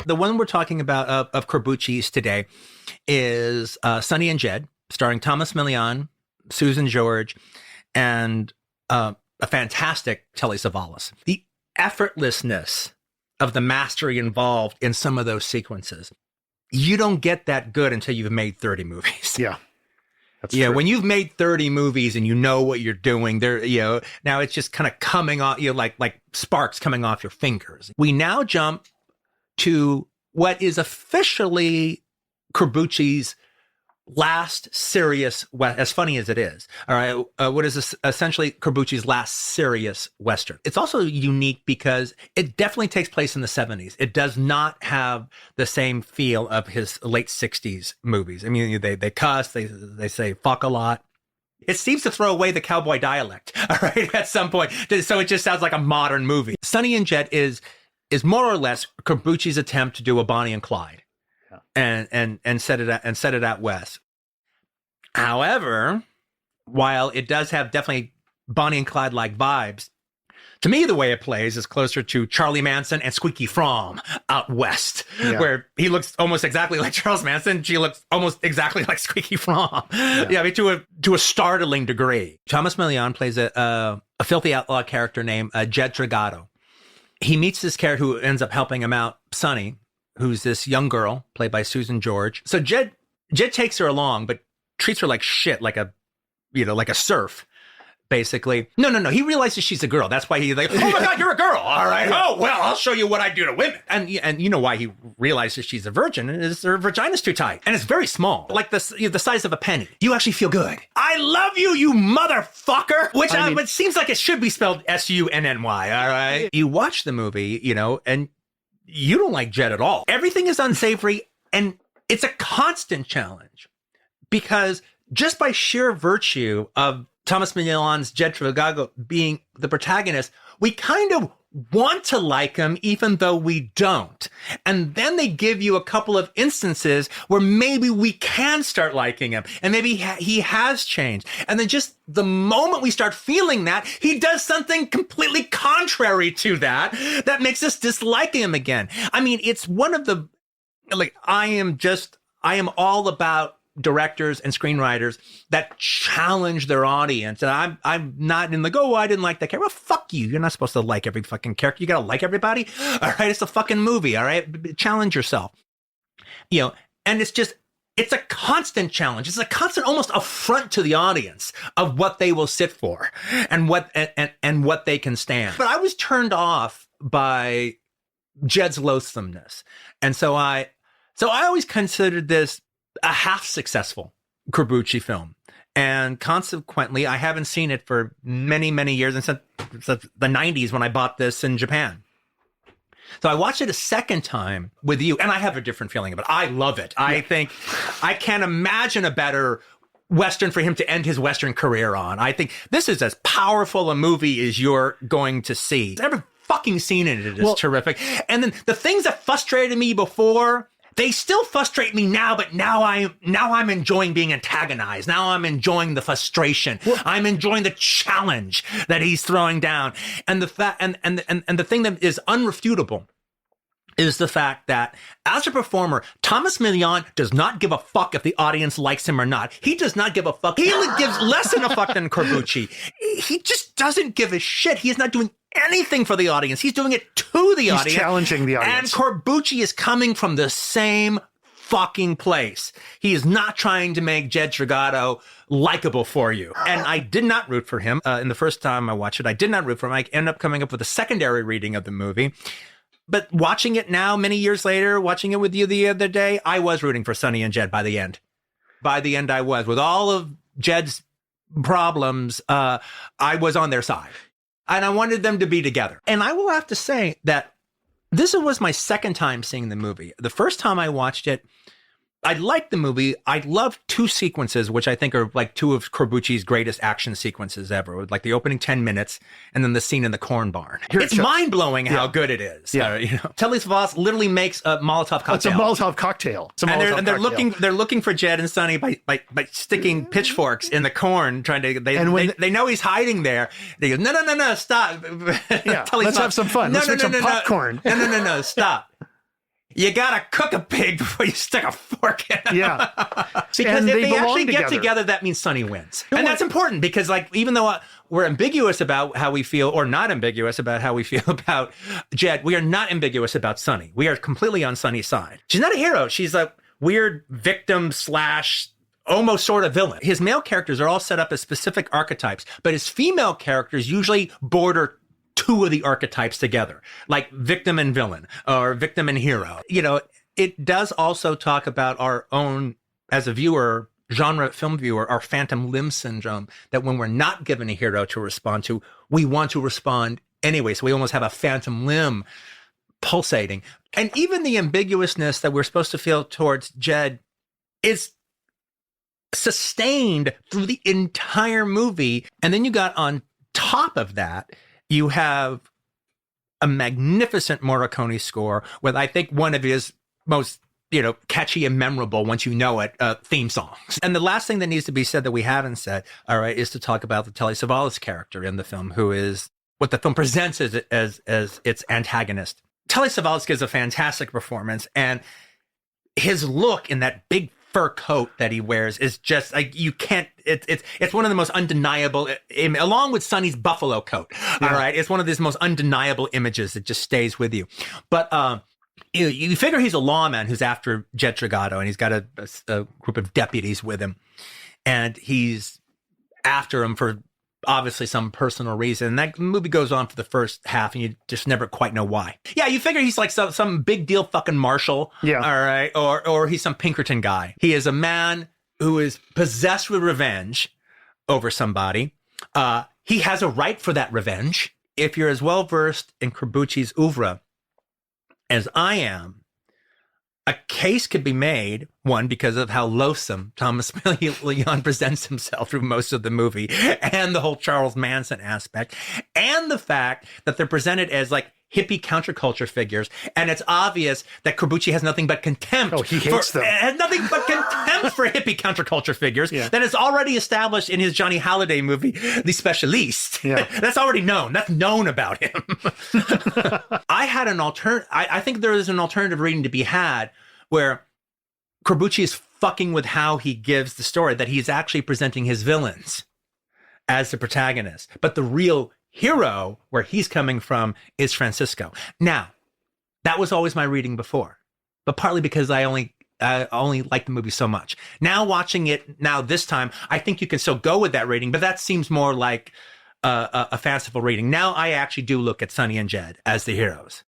The one we're talking about of Corbucci's today is Sonny and Jed, starring Thomas Millian, Susan George, and a fantastic Telly Savalas. The effortlessness of the mastery involved in some of those sequences. You don't get that good until you've made 30 movies. Yeah. That's true. When you've made 30 movies and you know what you're doing, now it's just kind of coming off, like sparks coming off your fingers. We now jump to what is officially Corbucci's last serious, as funny as it is, all right, what is essentially Corbucci's last serious Western. It's also unique because it definitely takes place in the 70s. It does not have the same feel of his late 60s movies. I mean, they cuss, they say fuck a lot. It seems to throw away the cowboy dialect, all right, at some point. So it just sounds like a modern movie. Sonny and Jed is more or less Corbucci's attempt to do a Bonnie and Clyde. And set it out west. However, while it does have definitely Bonnie and Clyde like vibes, to me the way it plays is closer to Charlie Manson and Squeaky Fromm out west, where he looks almost exactly like Charles Manson, she looks almost exactly like Squeaky Fromm. I mean, to a startling degree. Thomas Millian plays a filthy outlaw character named Jed Dragato. He meets this character who ends up helping him out, Sonny, who's this young girl played by Susan George. So Jed takes her along, but treats her like shit, like a serf, basically. No. He realizes she's a girl. That's why he's like, oh my God, you're a girl. All right. Oh, well, I'll show you what I do to women. And you know why he realizes she's a virgin is her vagina's too tight. And it's very small, like the size of a penny. You actually feel good. I love you, you motherfucker. Which it seems like it should be spelled Sunny, all right? You watch the movie, and you don't like Jed at all. Everything is unsavory, and it's a constant challenge because just by sheer virtue of Thomas Millian's Jed Dragato being the protagonist, we kind of want to like him even though we don't. And then they give you a couple of instances where maybe we can start liking him and maybe he has changed. And then just the moment we start feeling that, he does something completely contrary to that makes us dislike him again. I mean, it's one of the, I am all about directors and screenwriters that challenge their audience. And I'm not in I didn't like that character. Well, fuck you. You're not supposed to like every fucking character. You gotta like everybody. All right. It's a fucking movie. All right. Challenge yourself. And it's a constant challenge. It's a constant almost affront to the audience of what they will sit for and what they can stand. But I was turned off by Jed's loathsomeness. And so I always considered this a half successful Corbucci film. And consequently, I haven't seen it for many, many years, and since the 90s when I bought this in Japan. So I watched it a second time with you, and I have a different feeling of it. I love it. I think I can't imagine a better Western for him to end his Western career on. I think this is as powerful a movie as you're going to see. Every fucking scene in it is terrific. And then the things that frustrated me before, they still frustrate me now, but now I'm enjoying being antagonized. Now I'm enjoying the frustration. I'm enjoying the challenge that he's throwing down. And the fact and the thing that is unrefutable is the fact that as a performer, Thomas Millian does not give a fuck if the audience likes him or not. He does not give a fuck. He gives less than a fuck than Corbucci. He just doesn't give a shit. He is not doing anything for the audience. He's doing it to the audience. He's challenging the audience. And Corbucci is coming from the same fucking place. He is not trying to make Jed Dragato likable for you. And I did not root for him. In the first time I watched it, I did not root for him. I ended up coming up with a secondary reading of the movie. But watching it now, many years later, watching it with you the other day, I was rooting for Sonny and Jed by the end. By the end, I was. With all of Jed's problems, I was on their side. And I wanted them to be together. And I will have to say that this was my second time seeing the movie. The first time I watched it, I liked the movie. I loved two sequences, which I think are like two of Corbucci's greatest action sequences ever. Like the opening 10 minutes and then the scene in the corn barn. It's mind-blowing how good it is. Yeah. Telly Savalas literally makes a Molotov cocktail. It's a Molotov cocktail. They're looking for Jed and Sonny by sticking pitchforks in the corn, trying to they know he's hiding there. They go, no, stop. Yeah, let's have some fun. Let's make some popcorn. No, stop. you gotta cook a pig before you stick a fork in it. Yeah. Because And if they they belong actually get together. together, that means Sonny wins. And that's important because, like, even though we're ambiguous about how we feel, or not ambiguous about how we feel about Jed, we are not ambiguous about Sonny. We are completely on Sonny's side. She's not a hero. She's a weird victim slash almost sort of villain. His male characters are all set up as specific archetypes, but his female characters usually border two of the archetypes together, like victim and villain or victim and hero. You know, it does also talk about our own, as a viewer, genre film viewer, our phantom limb syndrome, that when we're not given a hero to respond to, we want to respond anyway. So we almost have a phantom limb pulsating. And even the ambiguousness that we're supposed to feel towards Jed is sustained through the entire movie. And then you got on top of that, you have a magnificent Morricone score with, I think, one of his most, catchy and memorable, once you know it, theme songs. And the last thing that needs to be said that we haven't said, all right, is to talk about the Telly Savalas character in the film, who is what the film presents as its antagonist. Telly Savalas gives a fantastic performance, and his look in that big fur coat that he wears is just like, you can't, it's one of the most undeniable, along with Sonny's buffalo coat. Yeah. All right. It's one of these most undeniable images that just stays with you. But, you figure he's a lawman who's after Jed Tragato, and he's got a group of deputies with him, and he's after him for obviously some personal reason. And that movie goes on for the first half, and you just never quite know why. Yeah, you figure he's like some big deal fucking marshal. Yeah. All right. Or he's some Pinkerton guy. He is a man who is possessed with revenge over somebody. He has a right for that revenge. If you're as well versed in Corbucci's oeuvre as I am, a case could be made, one, because of how loathsome Thomas Leon presents himself through most of the movie, and the whole Charles Manson aspect, and the fact that they're presented as like hippie counterculture figures, and it's obvious that Corbucci has nothing but contempt. Oh, he hates them. Has nothing but contempt for hippie counterculture figures. Yeah. That is already established in his Johnny Halliday movie, The Specialist. Yeah. That's already known. That's known about him. I think there is an alternative reading to be had where Corbucci is fucking with how he gives the story, that he's actually presenting his villains as the protagonist. But the real hero, where he's coming from, is Francisco. Now, that was always my reading before, but partly because I only liked the movie so much. Now watching it this time, I think you can still go with that rating, but that seems more like a fanciful reading. Now I actually do look at Sonny and Jed as the heroes.